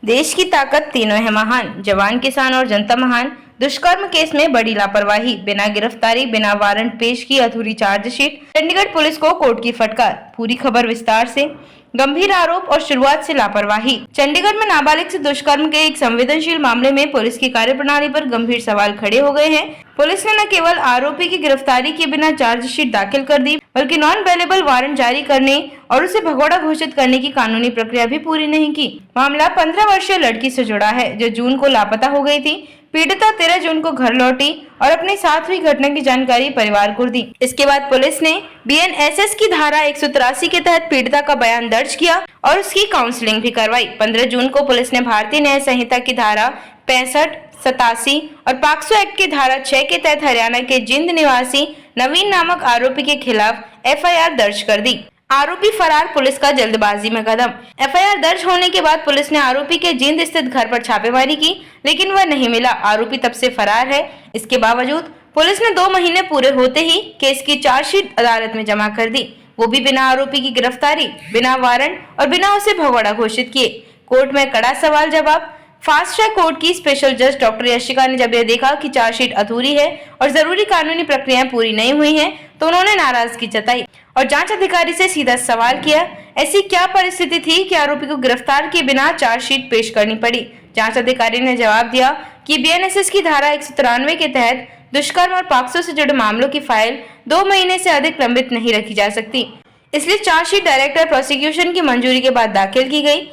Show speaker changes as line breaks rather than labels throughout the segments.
देश की ताकत तीनों है महान, जवान किसान और जनता महान। दुष्कर्म केस में बड़ी लापरवाही, बिना गिरफ्तारी बिना वारंट पेश की अधूरी चार्जशीट, चंडीगढ़ पुलिस को कोर्ट की फटकार। पूरी खबर विस्तार से। गंभीर आरोप और शुरुआत से लापरवाही। चंडीगढ़ में नाबालिग से दुष्कर्म के एक संवेदनशील मामले में पुलिस की कार्यप्रणाली पर गंभीर सवाल खड़े हो गए हैं। पुलिस ने न केवल आरोपी की गिरफ्तारी के बिना चार्जशीट दाखिल कर दी, बल्कि नॉन बेलेबल वारंट जारी करने और उसे भगोड़ा घोषित करने की कानूनी प्रक्रिया भी पूरी नहीं की। मामला 15 वर्षीय लड़की से जुड़ा है, जो जून को लापता हो गई थी। पीड़िता 13 जून को घर लौटी और अपने साथ हुई घटना की जानकारी परिवार को दी। इसके बाद पुलिस ने बीएनएसएस की धारा 183 के तहत पीड़िता का बयान दर्ज किया और उसकी काउंसलिंग भी करवाई। 15 जून को पुलिस ने भारतीय न्याय संहिता की धारा 65, 87 और पॉक्सो एक्ट की धारा 6 के तहत हरियाणा के जिंद निवासी नवीन नामक आरोपी के खिलाफ एफआईआर दर्ज कर दी। आरोपी फरार, पुलिस का जल्दबाजी में कदम। एफआईआर दर्ज होने के बाद पुलिस ने आरोपी के जिंद स्थित घर पर छापेमारी की, लेकिन वह नहीं मिला। आरोपी तब से फरार है। इसके बावजूद पुलिस ने 2 महीने पूरे होते ही केस की चार्जशीट अदालत में जमा कर दी, वो भी बिना आरोपी की गिरफ्तारी, बिना वारंट और बिना उसे भगोड़ा घोषित किए। कोर्ट में कड़ा सवाल जवाब। फास्ट ट्रैक कोर्ट की स्पेशल जज डॉक्टर यशिका ने जब यह देखा कि चार्जशीट अधूरी है और जरूरी कानूनी प्रक्रियाएं पूरी नहीं हुई हैं, तो उन्होंने नाराजगी जताई और जांच अधिकारी से सीधा सवाल किया, ऐसी क्या परिस्थिति थी कि आरोपी को गिरफ्तार किए बिना चार्जशीट पेश करनी पड़ी। जांच अधिकारी ने जवाब दिया कि बीएनएसएस की धारा 193 के तहत दुष्कर्म और पॉक्सो से जुड़े मामलों की फाइल 2 महीने से अधिक लंबित नहीं रखी जा सकती, इसलिए चार्जशीट डायरेक्टर प्रोसिक्यूशन की मंजूरी के बाद दाखिल की गई।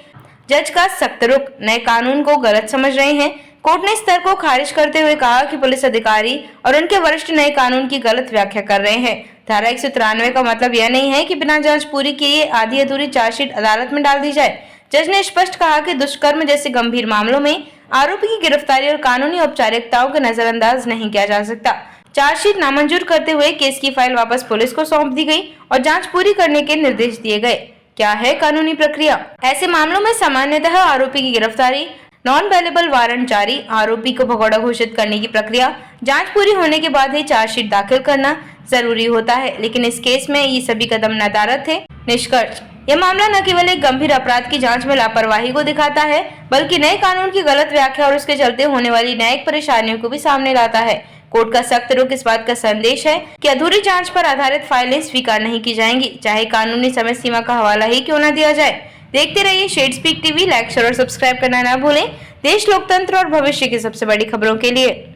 जज का सख्त रुख, नए कानून को गलत समझ रहे हैं। कोर्ट ने इस तर्क को खारिज करते हुए कहा कि पुलिस अधिकारी और उनके वरिष्ठ नए कानून की गलत व्याख्या कर रहे हैं। धारा 193 का मतलब यह नहीं है कि बिना जांच पूरी किए आधी अधूरी चार्जशीट अदालत में डाल दी जाए। जज ने स्पष्ट कहा कि दुष्कर्म जैसे गंभीर मामलों में आरोपी की गिरफ्तारी और कानूनी औपचारिकताओं का नजरअंदाज नहीं किया जा सकता। चार्जशीट नामंजूर करते हुए केस की फाइल वापस पुलिस को सौंप दी गई और जांच पूरी करने के निर्देश दिए गए। क्या है कानूनी प्रक्रिया? ऐसे मामलों में सामान्यतः आरोपी की गिरफ्तारी, नॉन बेलेबल वारंट जारी, आरोपी को भगोड़ा घोषित करने की प्रक्रिया, जांच पूरी होने के बाद ही चार्जशीट दाखिल करना जरूरी होता है, लेकिन इस केस में ये सभी कदम नदारद थे। निष्कर्ष, यह मामला न केवल एक गंभीर अपराध की जांच में लापरवाही को दिखाता है, बल्कि नए कानून की गलत व्याख्या और उसके चलते होने वाली न्यायिक परेशानियों को भी सामने लाता है। कोर्ट का सख्त रुख इस बात का संदेश है कि अधूरी जांच पर आधारित फाइलें स्वीकार नहीं की जाएंगी, चाहे कानूनी समय सीमा का हवाला ही क्यों न दिया जाए। देखते रहिए Shed Speak TV. Like, share और सब्सक्राइब करना ना भूलें। देश, लोकतंत्र और भविष्य की सबसे बड़ी खबरों के लिए।